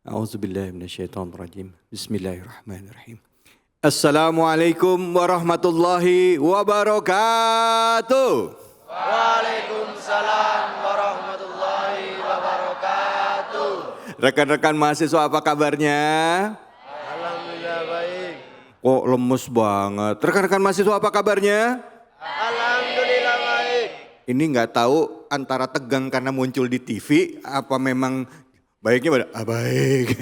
A'udzubillahiminasyaitonirrajim. Bismillahirrahmanirrahim. Assalamualaikum warahmatullahi wabarakatuh. Waalaikumsalam warahmatullahi wabarakatuh. Rekan-rekan mahasiswa apa kabarnya? Alhamdulillah baik. Kok lemes banget. Rekan-rekan mahasiswa apa kabarnya? Alhamdulillah baik. Ini nggak tahu antara tegang karena muncul di TV apa memang baiknya pada baik.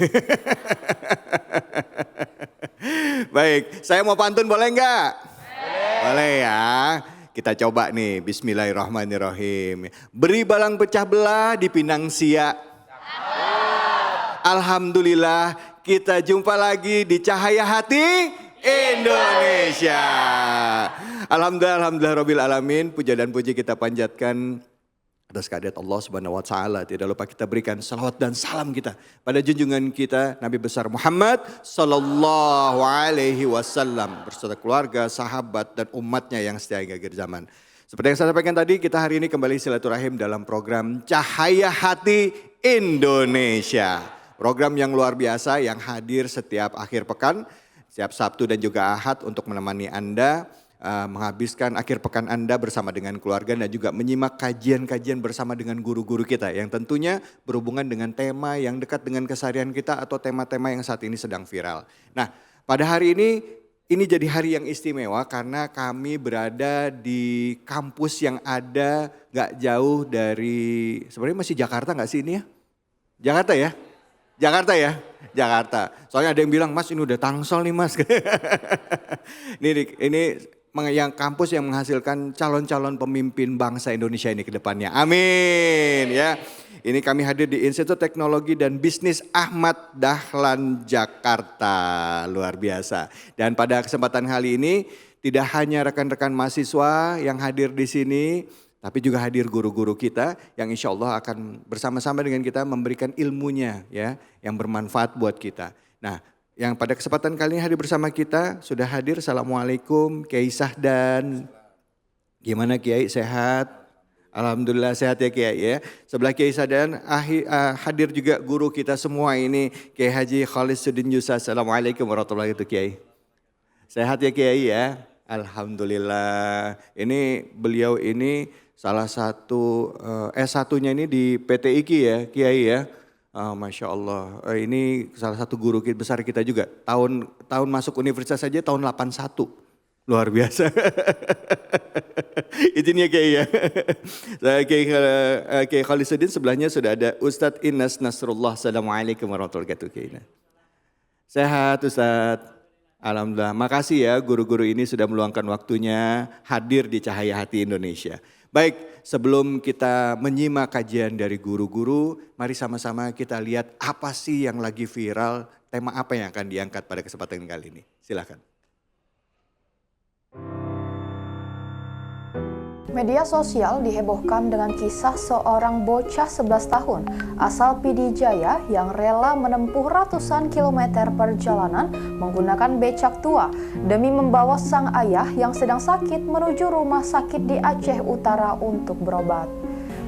Baik, saya mau pantun boleh nggak? Boleh ya. Kita coba nih, bismillahirrahmanirrahim. Beri balang pecah belah di Pinang Siak. Alhamdulillah kita jumpa lagi di Cahaya Hati Indonesia. Alhamdulillah rabbil alamin. Puja dan puji kita panjatkan atas kehadirat Allah Subhanahu wa taala. Tidak lupa kita berikan salawat dan salam kita pada junjungan kita Nabi besar Muhammad sallallahu alaihi wasallam beserta keluarga, sahabat dan umatnya yang setia hingga akhir zaman. Seperti yang saya sampaikan tadi, kita hari ini kembali silaturahim dalam program Cahaya Hati Indonesia. Program yang luar biasa yang hadir setiap akhir pekan, setiap Sabtu dan juga Ahad untuk menemani Anda menghabiskan akhir pekan Anda bersama dengan keluarga dan juga menyimak kajian-kajian bersama dengan guru-guru kita yang tentunya berhubungan dengan tema yang dekat dengan keseharian kita atau tema-tema yang saat ini sedang viral. Nah, pada hari ini jadi hari yang istimewa karena kami berada di kampus yang ada gak jauh dari, sebenarnya masih Jakarta gak sih ini ya? Jakarta ya? Jakarta ya? Jakarta. Soalnya ada yang bilang, Mas ini udah Tangsel nih Mas. Ini yang kampus yang menghasilkan calon-calon pemimpin bangsa Indonesia ini ke depannya. Amin ya. Ini kami hadir di Institut Teknologi dan Bisnis Ahmad Dahlan Jakarta. Luar biasa. Dan pada kesempatan kali ini tidak hanya rekan-rekan mahasiswa yang hadir di sini, tapi juga hadir guru-guru kita yang insya Allah akan bersama-sama dengan kita memberikan ilmunya ya, yang bermanfaat buat kita. Nah, yang pada kesempatan kali ini hadir bersama kita sudah hadir. Assalamualaikum Kiai Sahdan. Gimana Kiai, sehat? Alhamdulillah sehat ya Kiai ya. Sebelah Kiai Sahdan hadir juga guru kita semua ini Kiai Haji Khalisuddin Yusa. Assalamualaikum warahmatullahi wabarakatuh Kiai. Sehat ya Kiai ya. Alhamdulillah. Ini beliau ini salah satu S1-nya ini di PT IKI ya Kiai ya. Masya Allah, ini salah satu guru besar kita juga. Tahun masuk universitas saja tahun 81, luar biasa. Izinnya Kiai ya. Kiai Khalisuddin, sebelahnya sudah ada Ustadz Inas Nasrullah. Assalamualaikum warahmatullahi wabarakatuh Kiai. Sehat Ustadz. Alhamdulillah, makasih ya guru-guru ini sudah meluangkan waktunya hadir di Cahaya Hati Indonesia. Baik, sebelum kita menyimak kajian dari guru-guru, mari sama-sama kita lihat apa sih yang lagi viral, tema apa yang akan diangkat pada kesempatan kali ini. Silakan. Media sosial dihebohkan dengan kisah seorang bocah 11 tahun asal PD Jaya yang rela menempuh ratusan kilometer perjalanan menggunakan becak tua demi membawa sang ayah yang sedang sakit menuju rumah sakit di Aceh Utara untuk berobat.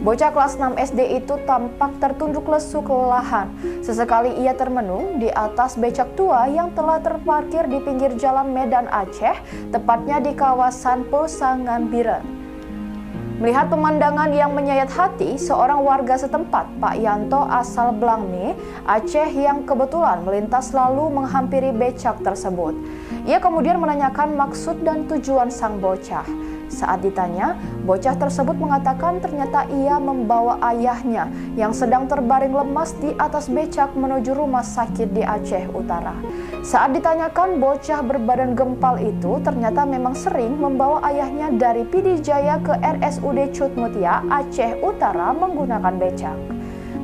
Bocah kelas 6 SD itu tampak tertunduk lesu kelelahan. Sesekali ia termenung di atas becak tua yang telah terparkir di pinggir jalan Medan Aceh, tepatnya di kawasan Pesangan Biren. Melihat pemandangan yang menyayat hati, seorang warga setempat, Pak Yanto asal Blangme, Aceh yang kebetulan melintas lalu menghampiri becak tersebut. Ia kemudian menanyakan maksud dan tujuan sang bocah. Saat ditanya, bocah tersebut mengatakan ternyata ia membawa ayahnya yang sedang terbaring lemas di atas becak menuju rumah sakit di Aceh Utara. Saat ditanyakan, bocah berbadan gempal itu ternyata memang sering membawa ayahnya dari PD Jaya ke RSUD Cutmutia, Aceh Utara menggunakan becak.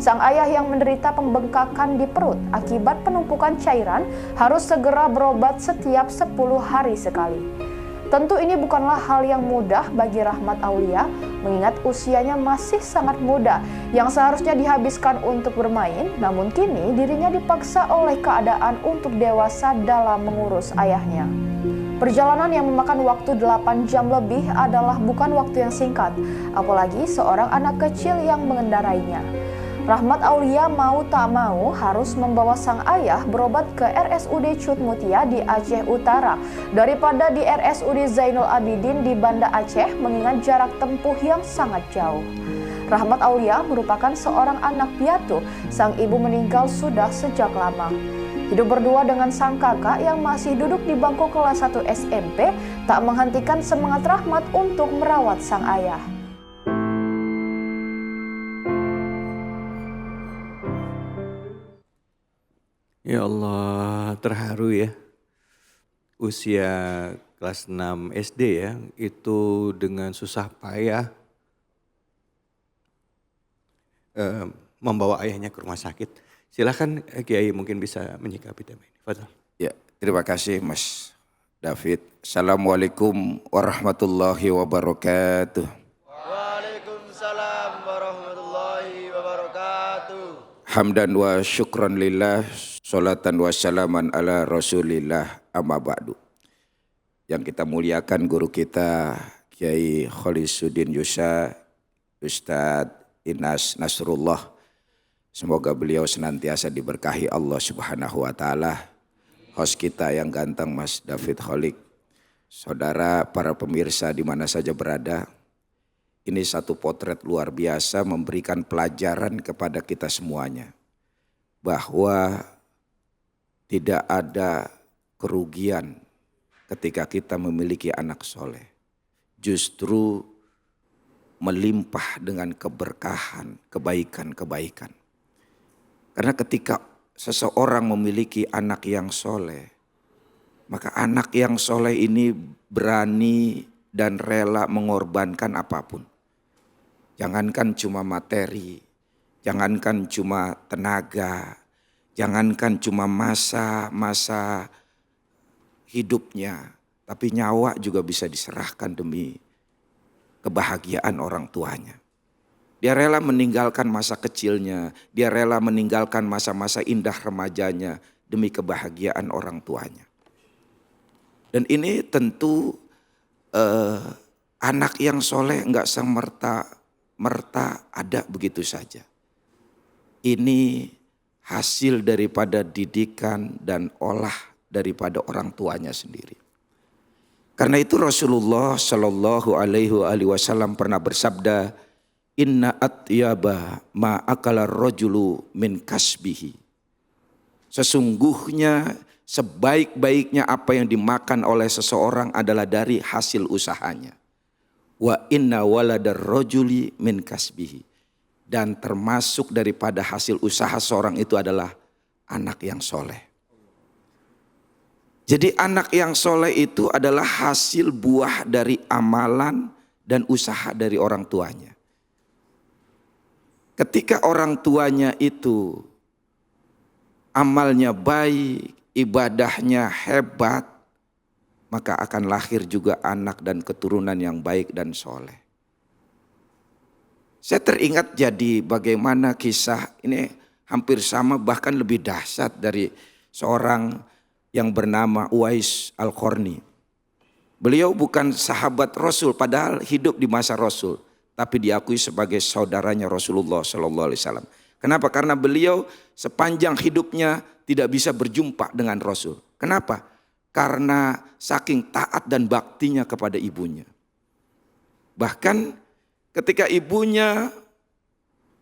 Sang ayah yang menderita pembengkakan di perut akibat penumpukan cairan harus segera berobat setiap 10 hari sekali. Tentu ini bukanlah hal yang mudah bagi Rahmat Aulia, mengingat usianya masih sangat muda yang seharusnya dihabiskan untuk bermain, namun kini dirinya dipaksa oleh keadaan untuk dewasa dalam mengurus ayahnya. Perjalanan yang memakan waktu 8 jam lebih adalah bukan waktu yang singkat, apalagi seorang anak kecil yang mengendarainya. Rahmat Aulia mau tak mau harus membawa sang ayah berobat ke RSUD Cut Mutia di Aceh Utara daripada di RSUD Zainul Abidin di Banda Aceh mengingat jarak tempuh yang sangat jauh. Rahmat Aulia merupakan seorang anak piatu, sang ibu meninggal sudah sejak lama. Hidup berdua dengan sang kakak yang masih duduk di bangku kelas 1 SMP tak menghentikan semangat Rahmat untuk merawat sang ayah. Ya Allah, terharu ya. Usia kelas 6 SD ya, itu dengan susah payah membawa ayahnya ke rumah sakit. Silakan Kiai mungkin bisa menyikapi tema ini. Fadhal. Ya, terima kasih Mas David. Assalamualaikum warahmatullahi wabarakatuh. Waalaikumsalam warahmatullahi wabarakatuh. Hamdan wa syukran lillah, salatan wa salaman ala rasulillah, amma ba'du. Yang kita muliakan guru kita Kiai Kholisuddin Yusa, Ustadz Inas Nasrullah. Semoga beliau senantiasa diberkahi Allah Subhanahu wa taala. Host kita yang ganteng Mas David Kholik. Saudara para pemirsa di mana saja berada. Ini satu potret luar biasa memberikan pelajaran kepada kita semuanya. Bahwa tidak ada kerugian ketika kita memiliki anak soleh. Justru melimpah dengan keberkahan, kebaikan-kebaikan. Karena ketika seseorang memiliki anak yang soleh, maka anak yang soleh ini berani dan rela mengorbankan apapun. Jangankan cuma materi, jangankan cuma tenaga, jangankan cuma masa hidupnya, tapi nyawa juga bisa diserahkan demi kebahagiaan orang tuanya. Dia rela meninggalkan masa kecilnya, dia rela meninggalkan masa-masa indah remajanya demi kebahagiaan orang tuanya. Dan ini tentu anak yang soleh enggak semerta ada begitu saja. Ini hasil daripada didikan dan olah daripada orang tuanya sendiri. Karena itu Rasulullah Shallallahu Alaihi Wasallam pernah bersabda, Inna atyaba ma akala rajulu min kasbihi. Sesungguhnya sebaik-baiknya apa yang dimakan oleh seseorang adalah dari hasil usahanya. Wa inna waladar rajuli min kasbihi. Dan termasuk daripada hasil usaha seorang itu adalah anak yang soleh. Jadi anak yang soleh itu adalah hasil buah dari amalan dan usaha dari orang tuanya. Ketika orang tuanya itu amalnya baik, ibadahnya hebat, maka akan lahir juga anak dan keturunan yang baik dan soleh. Saya teringat jadi bagaimana kisah ini hampir sama bahkan lebih dahsyat dari seorang yang bernama Uwais Al-Qarni. Beliau bukan sahabat Rasul padahal hidup di masa Rasul, tapi diakui sebagai saudaranya Rasulullah SAW. Kenapa? Karena beliau sepanjang hidupnya tidak bisa berjumpa dengan Rasul. Kenapa? Karena saking taat dan baktinya kepada ibunya. Bahkan ketika ibunya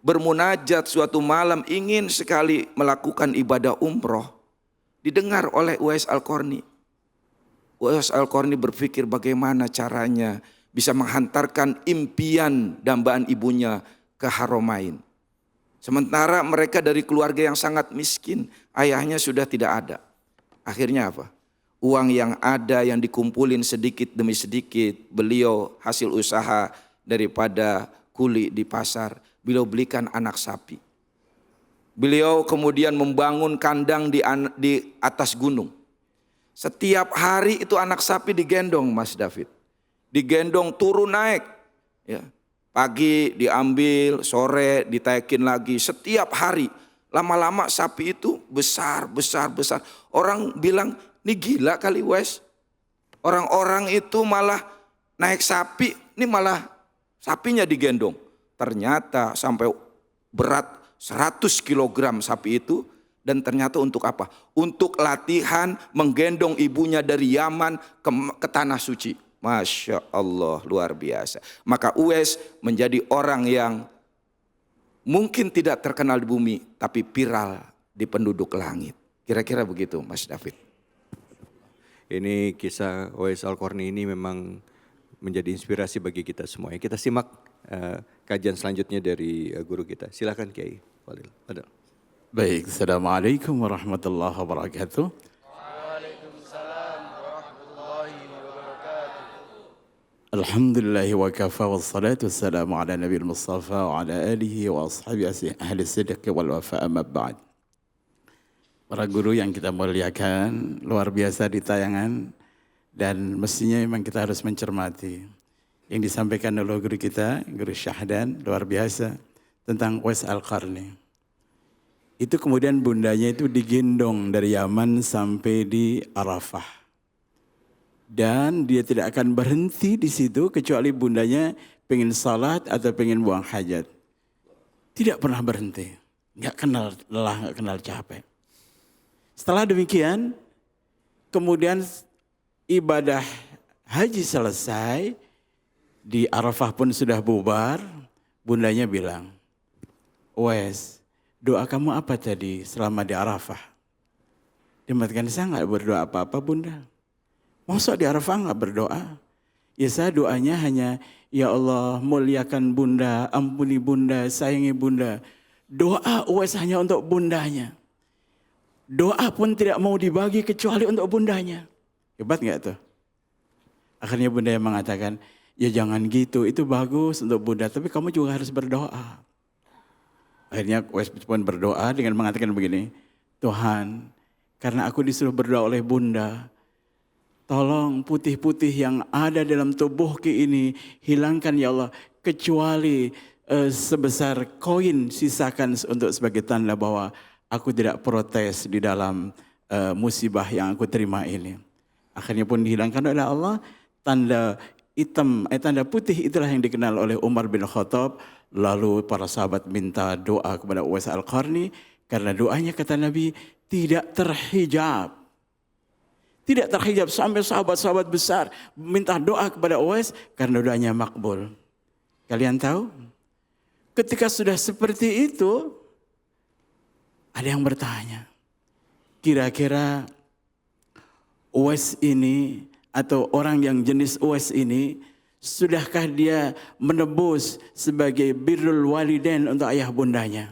bermunajat suatu malam ingin sekali melakukan ibadah umroh, didengar oleh Uwais Al-Qarni. Uwais Al-Qarni berpikir bagaimana caranya bisa menghantarkan impian dambaan ibunya ke Haramain. Sementara mereka dari keluarga yang sangat miskin, ayahnya sudah tidak ada. Akhirnya apa? Uang yang ada yang dikumpulin sedikit demi sedikit, beliau hasil usaha daripada kuli di pasar, beliau belikan anak sapi. Beliau kemudian membangun kandang di atas gunung. Setiap hari itu anak sapi digendong Mas David. Digendong turun naik. Ya. Pagi diambil, sore ditaikin lagi. Setiap hari. Lama-lama sapi itu besar. Orang bilang, ini gila kali Wes. Orang-orang itu malah naik sapi, ini malah sapinya digendong. Ternyata sampai berat 100 kilogram sapi itu. Dan ternyata untuk apa? Untuk latihan menggendong ibunya dari Yaman ke tanah suci. Masya Allah, luar biasa. Maka Uwais menjadi orang yang mungkin tidak terkenal di bumi, tapi viral di penduduk langit. Kira-kira begitu Mas David. Ini kisah Uwais Al-Qarni ini memang menjadi inspirasi bagi kita semua. Kita simak kajian selanjutnya dari guru kita. Silakan Kiai Walil. Baik, Assalamualaikum warahmatullahi wabarakatuh. Waalaikumsalam warahmatullahi wabarakatuh. Alhamdulillahi wa kafa wassalatu wassalamu ala nabil mustafa wa ala alihi wa ashabihi ahli sidq wal wafa amma ba'd. Para guru yang kita muliakan, luar biasa di tayangan dan mestinya memang kita harus mencermati yang disampaikan oleh guru kita, Guru Syahdan, luar biasa tentang Uwais Al-Qarni. Itu kemudian bundanya itu digendong dari Yaman sampai di Arafah. Dan dia tidak akan berhenti di situ kecuali bundanya pengen salat atau pengen buang hajat. Tidak pernah berhenti. Nggak kenal lelah, nggak kenal capek. Setelah demikian, kemudian ibadah haji selesai, di Arafah pun sudah bubar, bundanya bilang, Uwais, doa kamu apa tadi selama di Arafah? Dia mengatakan, saya nggak berdoa apa-apa bunda. Masa di Arafah nggak berdoa? Ya saya doanya hanya, ya Allah muliakan bunda, ampuni bunda, sayangi bunda. Doa Uwais hanya untuk bundanya. Doa pun tidak mau dibagi kecuali untuk bundanya. Hebat nggak tuh? Akhirnya bunda yang mengatakan, ya jangan gitu, itu bagus untuk bunda, tapi kamu juga harus berdoa. Akhirnya Uwais pun berdoa dengan mengatakan begini, Tuhan, karena aku disuruh berdoa oleh bunda, tolong putih-putih yang ada dalam tubuhku ini hilangkan ya Allah, kecuali sebesar koin sisakan untuk sebagai tanda bahwa aku tidak protes di dalam musibah yang aku terima ini. Akhirnya pun dihilangkan oleh Allah, tanda hitam, tanda putih itulah yang dikenal oleh Umar bin Khattab. Lalu para sahabat minta doa kepada Uwais Al-Qarni karena doanya kata Nabi tidak terhijab. Tidak terhijab sampai sahabat-sahabat besar minta doa kepada Uwais karena doanya makbul. Kalian tahu? Ketika sudah seperti itu, ada yang bertanya, kira-kira Uwais ini atau orang yang jenis Uwais ini, sudahkah dia menebus sebagai birrul walidain untuk ayah bundanya?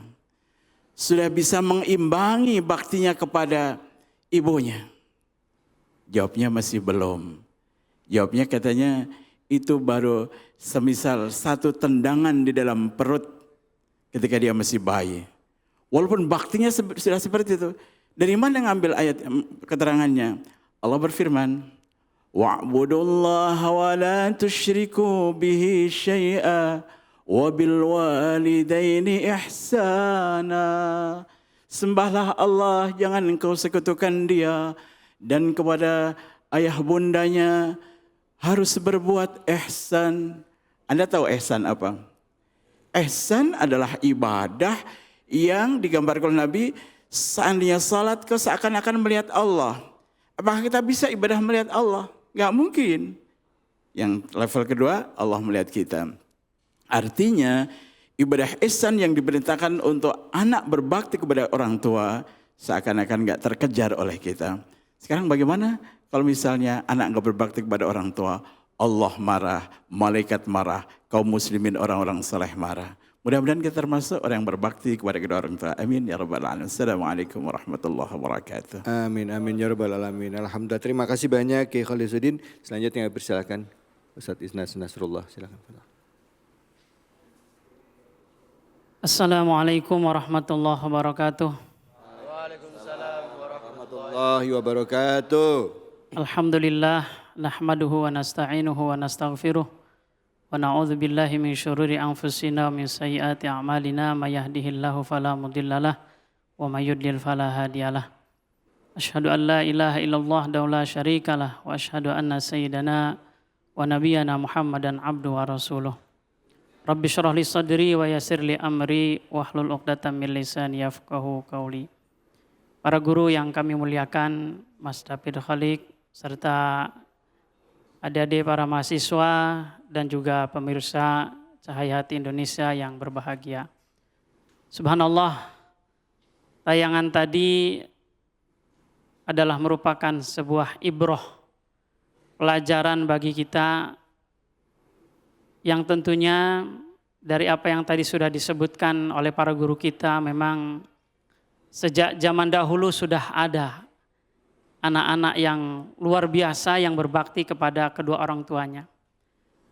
Sudah bisa mengimbangi baktinya kepada ibunya? Jawabnya masih belum. Jawabnya katanya itu baru semisal satu tendangan di dalam perut ketika dia masih bayi. Walaupun baktinya sudah seperti itu. Dari mana ngambil ayat keterangannya? Allah berfirman, wa'budullaha wa la tusyriku bihi syai'a wa bil walidaini ihsana. Sembahlah Allah, jangan engkau sekutukan dia, dan kepada ayah bundanya harus berbuat ihsan. Anda tahu ihsan apa? Ihsan adalah ibadah yang digambarkan oleh Nabi, seandainya salat kau seakan-akan melihat Allah. Apakah kita bisa ibadah melihat Allah? Gak mungkin. Yang level kedua, Allah melihat kita. Artinya ibadah ihsan yang diperintahkan untuk anak berbakti kepada orang tua seakan-akan gak terkejar oleh kita. Sekarang bagaimana kalau misalnya anak gak berbakti kepada orang tua? Allah marah, malaikat marah, kaum muslimin orang-orang saleh marah. Mudah-mudahan kita termasuk orang yang berbakti kepada kedua orang tua. Amin ya rabbal alamin. Assalamualaikum warahmatullahi wabarakatuh. Amin, amin ya rabbal alamin. Alhamdulillah, terima kasih banyak Kiai Khalizuddin. Selanjutnya persilakan Ustaz Isnas Nasrullah, silakan. Assalamualaikum warahmatullahi wabarakatuh. Waalaikumsalam Warahmatullahi wabarakatuh. Alhamdulillah, nahmaduhu wa nasta'inuhu wa nastaghfiruh. Wa na'udzu billahi min syururi anfusina wa min sayyiati a'malina, may yahdihillahu fala mudhillalah wa may yudlil fala hadiyalah. Asyhadu an la ilaha illallah wa la syarikalah wa asyhadu anna sayyidana wa nabiyyana Muhammadan abduhu wa rasuluh. Rabbi syrah li sadri wa yassir li amri wahlul 'uqdatam min lisani yafqahu qauli. Para guru yang kami muliakan, Mas David Khalik, serta adik-adik para mahasiswa dan juga pemirsa Cahaya Hati Indonesia yang berbahagia. Subhanallah, tayangan tadi adalah merupakan sebuah ibroh, pelajaran bagi kita yang tentunya dari apa yang tadi sudah disebutkan oleh para guru kita, memang sejak zaman dahulu sudah ada anak-anak yang luar biasa yang berbakti kepada kedua orang tuanya.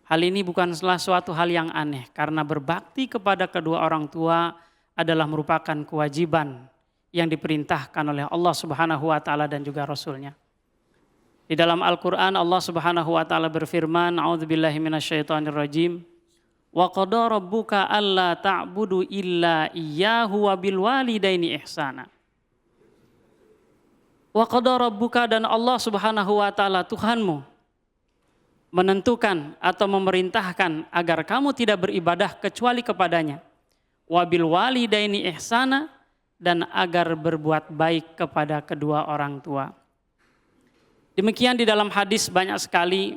Hal ini bukanlah suatu hal yang aneh, karena berbakti kepada kedua orang tua adalah merupakan kewajiban yang diperintahkan oleh Allah Subhanahu wa taala dan juga Rasul-Nya. Di dalam Al-Qur'an Allah Subhanahu wa taala berfirman, a'udzubillahi minasyaitonirrajim. Wa qada rabbuka alla ta'budu illa iyyahu wa bil walidaini ihsana. Wa qada rabbuka, dan Allah Subhanahu wa taala Tuhanmu menentukan atau memerintahkan agar kamu tidak beribadah kecuali kepadanya. Wa bil walidaini ihsana, dan agar berbuat baik kepada kedua orang tua. Demikian di dalam hadis banyak sekali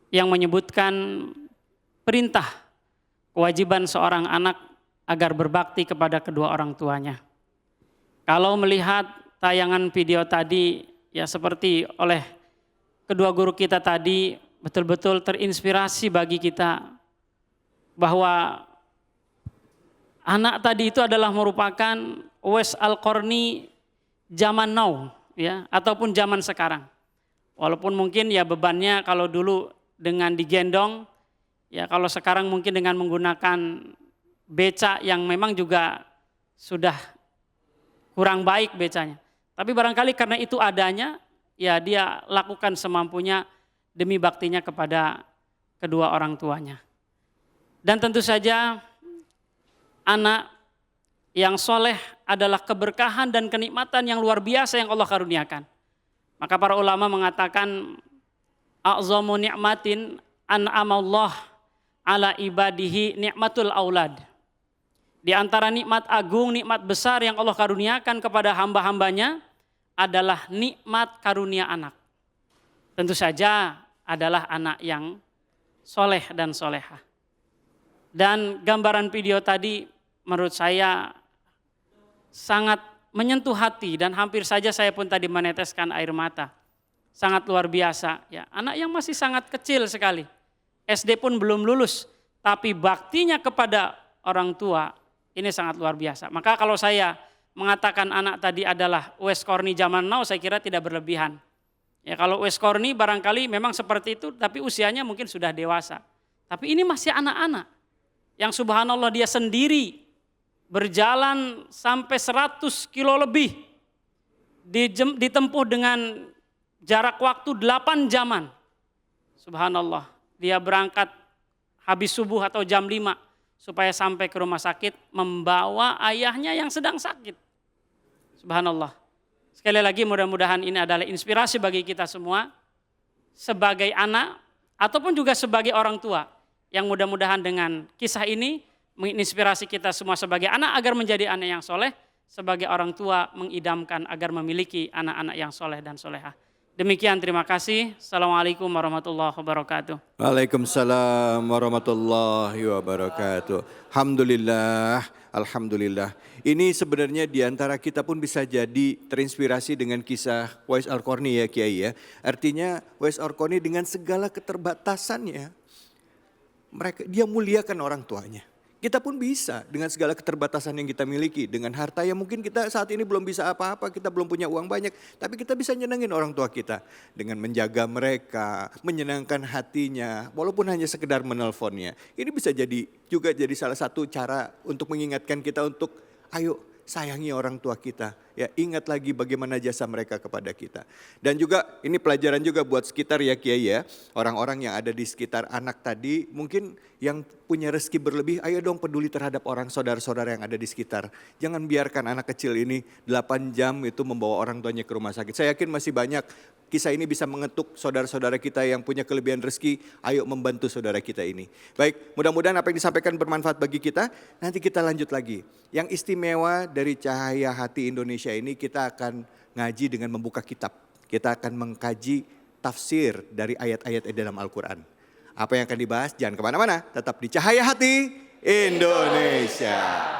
yang menyebutkan perintah kewajiban seorang anak agar berbakti kepada kedua orang tuanya. Kalau melihat tayangan video tadi, ya seperti oleh kedua guru kita tadi, betul-betul terinspirasi bagi kita bahwa anak tadi itu adalah merupakan Uwais Al-Qarni zaman now, ya, ataupun zaman sekarang. Walaupun mungkin ya bebannya kalau dulu dengan digendong, ya kalau sekarang mungkin dengan menggunakan beca yang memang juga sudah kurang baik becanya. Tapi barangkali karena itu adanya, ya dia lakukan semampunya demi baktinya kepada kedua orang tuanya. Dan tentu saja anak yang soleh adalah keberkahan dan kenikmatan yang luar biasa yang Allah karuniakan. Maka para ulama mengatakan, a'zamu ni'matin an'amallah ala ibadihi ni'matul aulad. Di antara nikmat agung, nikmat besar yang Allah karuniakan kepada hamba-hambanya adalah nikmat karunia anak. Tentu saja adalah anak yang soleh dan solehah. Dan gambaran video tadi menurut saya sangat menyentuh hati, dan hampir saja saya pun tadi meneteskan air mata. Sangat luar biasa, ya. Anak yang masih sangat kecil sekali, SD pun belum lulus, tapi baktinya kepada orang tua ini sangat luar biasa. Maka kalau saya mengatakan anak tadi adalah Uwais Qarni zaman now, saya kira tidak berlebihan. Ya, kalau Uwais Qarni barangkali memang seperti itu, tapi usianya mungkin sudah dewasa. Tapi ini masih anak-anak yang subhanallah dia sendiri berjalan sampai 100 kilo lebih, ditempuh dengan jarak waktu 8 jaman. Subhanallah, dia berangkat habis subuh atau jam 5 supaya sampai ke rumah sakit membawa ayahnya yang sedang sakit. Subhanallah. Sekali lagi mudah-mudahan ini adalah inspirasi bagi kita semua sebagai anak ataupun juga sebagai orang tua, yang mudah-mudahan dengan kisah ini menginspirasi kita semua sebagai anak agar menjadi anak yang soleh, sebagai orang tua mengidamkan agar memiliki anak-anak yang soleh dan solehah. Demikian, terima kasih. Assalamualaikum warahmatullahi wabarakatuh. Waalaikumsalam warahmatullahi wabarakatuh. Alhamdulillah, alhamdulillah. Ini sebenarnya diantara kita pun bisa jadi terinspirasi dengan kisah Uwais Al-Qarni ya Kiai ya. Artinya Uwais Al-Qarni dengan segala keterbatasannya, dia muliakan orang tuanya. Kita pun bisa dengan segala keterbatasan yang kita miliki, dengan harta yang mungkin kita saat ini belum bisa apa-apa, kita belum punya uang banyak, tapi kita bisa nyenengin orang tua kita dengan menjaga mereka, menyenangkan hatinya, walaupun hanya sekedar menelponnya. Ini bisa juga jadi salah satu cara untuk mengingatkan kita untuk ayo sayangi orang tua kita. ya ingat lagi bagaimana jasa mereka kepada kita. Dan juga ini pelajaran juga buat sekitar ya Kiai ya, orang-orang yang ada di sekitar anak tadi, mungkin yang punya rezeki berlebih, ayo dong peduli terhadap orang saudara-saudara yang ada di sekitar. Jangan biarkan anak kecil ini 8 jam itu membawa orang tuanya ke rumah sakit. Saya yakin masih banyak kisah ini bisa mengetuk saudara-saudara kita yang punya kelebihan rezeki, ayo membantu saudara kita ini. Baik, mudah-mudahan apa yang disampaikan bermanfaat bagi kita. Nanti kita lanjut lagi. Yang istimewa dari Cahaya Hati Indonesia ini, kita akan ngaji dengan membuka kitab. Kita akan mengkaji tafsir dari ayat-ayat dalam Al-Quran. Apa yang akan dibahas? Jangan kemana-mana, tetap di Cahaya Hati Indonesia.